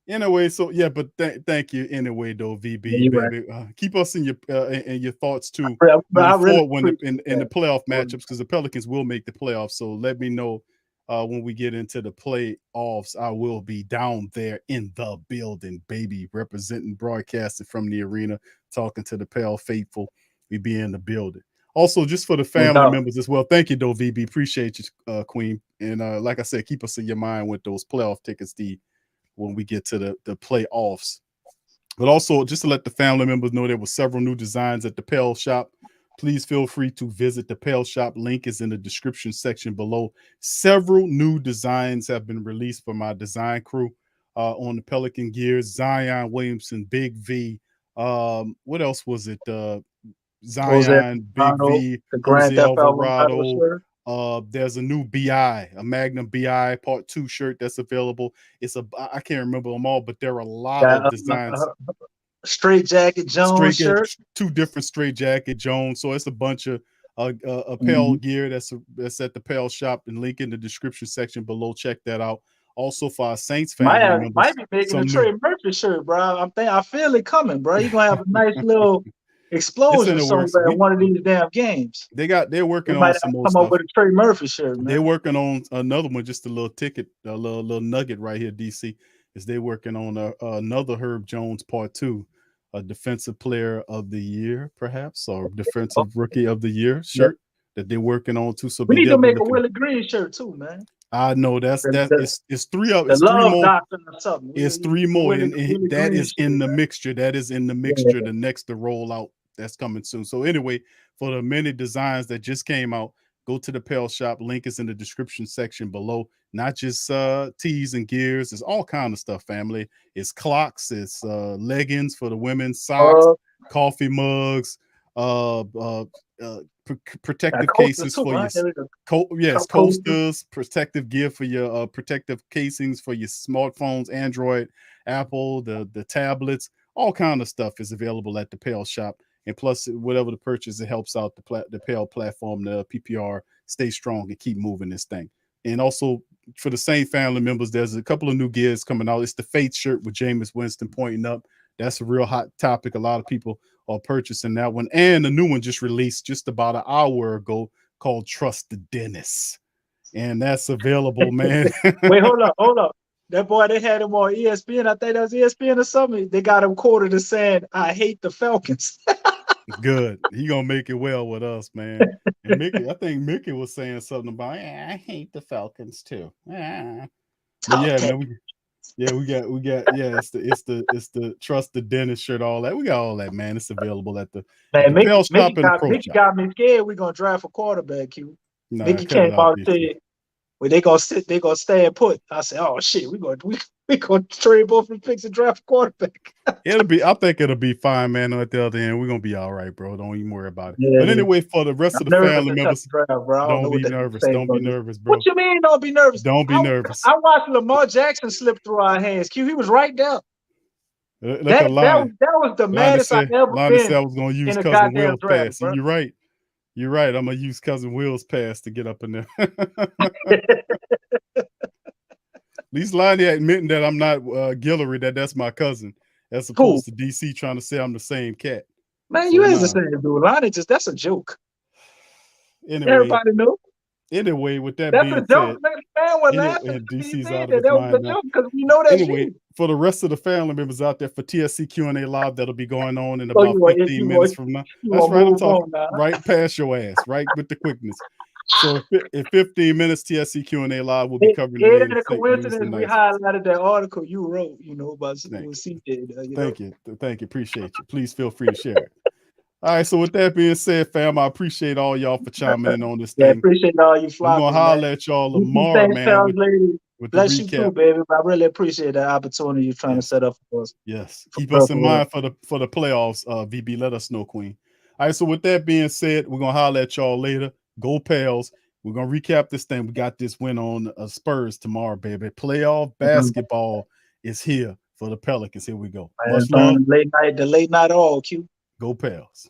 [SPEAKER 10] Anyway, so yeah, but thank you anyway, though, VB, baby. Right. Keep us in your thoughts too. In the playoff matchups, because the Pelicans will make the playoffs. So let me know when we get into the playoffs. I will be down there in the building, baby, representing, broadcasting from the arena, talking to the Pel faithful. We be in the building. Also, just for the family members as well. Thank you, though, VB. Appreciate you, Queen. And like I said, keep us in your mind with those playoff tickets, when we get to the playoffs. But also, just to let the family members know, there were several new designs at the Pel shop. Please feel free to visit the Pel shop. Link is in the description section below. Several new designs have been released for my design crew on the Pelican gears. Zion Williamson, Big V. What else was it? Zion, Big V, Jose Alvarado. There's a new BI, a Magnum BI Part 2 shirt that's available. I can't remember them all, but there are a lot of designs.
[SPEAKER 9] Straight Jacket Jones shirt.
[SPEAKER 10] 2 different Straight Jacket Jones. So it's a bunch of Pel gear that's at the Pel shop, and link in the description section below. Check that out. Also for our Saints family members,
[SPEAKER 9] might be making a Trey Murphy shirt, bro. I feel it coming, bro. You're gonna have a nice little explosion somewhere in one of these damn games.
[SPEAKER 10] They're working on some more
[SPEAKER 9] come
[SPEAKER 10] stuff.
[SPEAKER 9] Up with a Trey Murphy shirt, man.
[SPEAKER 10] They're working on another one, just a little ticket, a little nugget right here, DC. Is they're working on another Herb Jones Part 2, a defensive player of the year, perhaps, or defensive rookie of the year shirt that they're working on too. So
[SPEAKER 9] we need to make a Willie Green shirt too, man.
[SPEAKER 10] I know it's 3 of it's 3 more. It's 3 more, and that is in the mixture. That is in the mixture. The next to roll out. That's coming soon. So anyway, for the many designs that just came out, go to the Pel shop. Link is in the description section below. Not just tees and gears. There's all kind of stuff, family. It's clocks. It's leggings for the women, socks, coffee mugs, protective cases for your coasters, protective gear for your protective casings for your smartphones, Android, Apple, the tablets. All kind of stuff is available at the Pel shop. And plus, whatever the purchase, it helps out the Pel platform, the PPR, stay strong and keep moving this thing. And also, for the same family members, there's a couple of new gears coming out. It's the Faith shirt with Jameis Winston pointing up. That's a real hot topic. A lot of people are purchasing that one. And a new one just released just about an hour ago called Trust the Dentist. And that's available, man.
[SPEAKER 9] Wait, hold up. That boy, they had him on ESPN. I think that was ESPN or something. They got him quoted as saying, "I hate the Falcons."
[SPEAKER 10] Good. He gonna make it well with us, man. And Mickey, I think Mickey was saying something about, I hate the Falcons too. But yeah, man. It's the Trust the Dentist shirt, all that. We got all that, man. It's available at the Pel shop and the Pro
[SPEAKER 9] Mickey got me scared. We're gonna draft a quarterback, Q. Mickey came out and said, well, they gonna stay and put. I said, oh shit, we We gonna trade both of the picks and draft a quarterback.
[SPEAKER 10] I think it'll be fine, man. At the other end, we're gonna be all right, bro. Don't even worry about it.
[SPEAKER 9] Yeah,
[SPEAKER 10] But anyway, for the rest of the
[SPEAKER 9] nervous
[SPEAKER 10] family
[SPEAKER 9] to touch
[SPEAKER 10] members,
[SPEAKER 9] the draft, bro. I don't know
[SPEAKER 10] don't
[SPEAKER 9] what
[SPEAKER 10] be
[SPEAKER 9] they
[SPEAKER 10] nervous.
[SPEAKER 9] say,
[SPEAKER 10] Don't be
[SPEAKER 9] bro.
[SPEAKER 10] nervous, bro.
[SPEAKER 9] What you mean? Don't be nervous.
[SPEAKER 10] Don't be nervous.
[SPEAKER 9] I watched Lamar Jackson slip through our hands. Q, he was right there.
[SPEAKER 10] Look
[SPEAKER 9] That
[SPEAKER 10] at Lonnie.
[SPEAKER 9] was the
[SPEAKER 10] Lonnie
[SPEAKER 9] maddest
[SPEAKER 10] said,
[SPEAKER 9] I've ever
[SPEAKER 10] Lonnie
[SPEAKER 9] been
[SPEAKER 10] said I was gonna use
[SPEAKER 9] in a
[SPEAKER 10] cousin
[SPEAKER 9] goddamn
[SPEAKER 10] Will's
[SPEAKER 9] draft,
[SPEAKER 10] pass.
[SPEAKER 9] bro.
[SPEAKER 10] You're right. You're right. I'm gonna use cousin Will's pass to get up in there. At least Lonnie admitting that I'm not Guillory, that's my cousin, as opposed to DC trying to say I'm the same cat.
[SPEAKER 9] Man, you is the same dude. Lonnie that's a joke.
[SPEAKER 10] Anyway,
[SPEAKER 9] Everybody know.
[SPEAKER 10] Anyway, with that
[SPEAKER 9] That's
[SPEAKER 10] being
[SPEAKER 9] a joke.
[SPEAKER 10] said,
[SPEAKER 9] Man, we're laughing.
[SPEAKER 10] and DC's
[SPEAKER 9] That
[SPEAKER 10] out of his
[SPEAKER 9] was
[SPEAKER 10] mind
[SPEAKER 9] a
[SPEAKER 10] now.
[SPEAKER 9] joke because we know that
[SPEAKER 10] Anyway,
[SPEAKER 9] shit.
[SPEAKER 10] for the rest of the family members out there for TSC Q&A Live, that'll be going on in
[SPEAKER 9] Oh,
[SPEAKER 10] about
[SPEAKER 9] you want-
[SPEAKER 10] 15
[SPEAKER 9] you
[SPEAKER 10] minutes
[SPEAKER 9] want-
[SPEAKER 10] from now.
[SPEAKER 9] you
[SPEAKER 10] That's
[SPEAKER 9] want
[SPEAKER 10] right. I'm
[SPEAKER 9] move
[SPEAKER 10] talking
[SPEAKER 9] on now.
[SPEAKER 10] right past your ass, right with the quickness. So in 15 minutes, TSC Q&A Live will be covering
[SPEAKER 9] It
[SPEAKER 10] the
[SPEAKER 9] ain't a
[SPEAKER 10] St. Louis
[SPEAKER 9] coincidence
[SPEAKER 10] and
[SPEAKER 9] we
[SPEAKER 10] Knights.
[SPEAKER 9] highlighted that article you wrote, about CJ.
[SPEAKER 10] Thank you. Thank you. Appreciate you. Please feel free to share it. All right. So with that being said, fam, I appreciate all y'all for chiming in on this
[SPEAKER 9] Yeah,
[SPEAKER 10] thing.
[SPEAKER 9] appreciate all you
[SPEAKER 10] We're
[SPEAKER 9] flopping.
[SPEAKER 10] going to holler at y'all tomorrow, man, with the
[SPEAKER 9] Bless you too,
[SPEAKER 10] recap.
[SPEAKER 9] baby. I really appreciate that opportunity you're trying to set up for us.
[SPEAKER 10] Yes. Keep us in mind for the playoffs, VB. Let us know, Queen. All right. So with that being said, we're going to holler at y'all later. Go Pels. We're going to recap this thing. We got this win on Spurs tomorrow, baby. Playoff basketball is here for the Pelicans. Here we go.
[SPEAKER 9] Man,
[SPEAKER 10] Much love.
[SPEAKER 9] the late night all, Q.
[SPEAKER 10] Go Pels.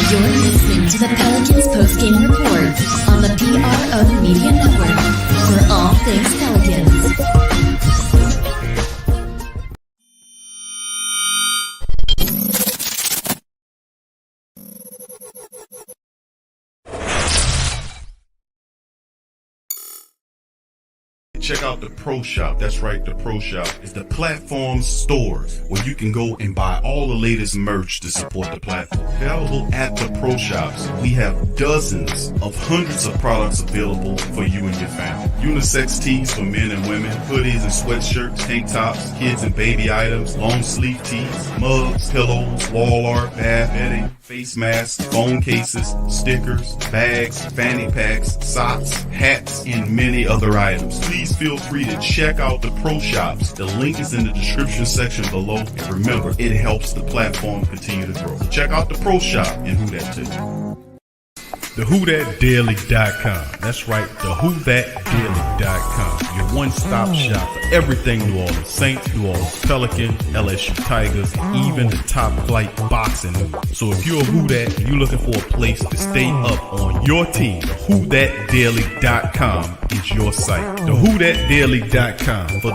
[SPEAKER 2] You're listening to the Pelicans postgame report on the PRO Media Network for all things Pelicans.
[SPEAKER 1] Check out the Pro Shop. That's right, the Pro Shop is the platform store where you can go and buy all the latest merch to support the platform. Available at the Pro Shops, we have dozens of hundreds of products available for you and your family. Unisex tees for men and women, hoodies and sweatshirts, tank tops, kids and baby items, long sleeve tees, mugs, pillows, wall art, bath bedding, face masks, phone cases, stickers, bags, fanny packs, socks, hats, and many other items. Please feel free to check out the Pro Shops. The link is in the description section below. And remember, it helps the platform continue to grow. So check out the Pro Shop and Who That Too.
[SPEAKER 16] TheWhoThatDaily.com. That's right, TheWhoThatDaily.com. Your one-stop shop for everything New Orleans Saints, New Orleans Pelican, LSU Tigers, even the top flight boxing news. So if you're a Who That and you're looking for a place to stay up on your team, TheWhoThatDaily.com is your site. TheWhoThatDaily.com for the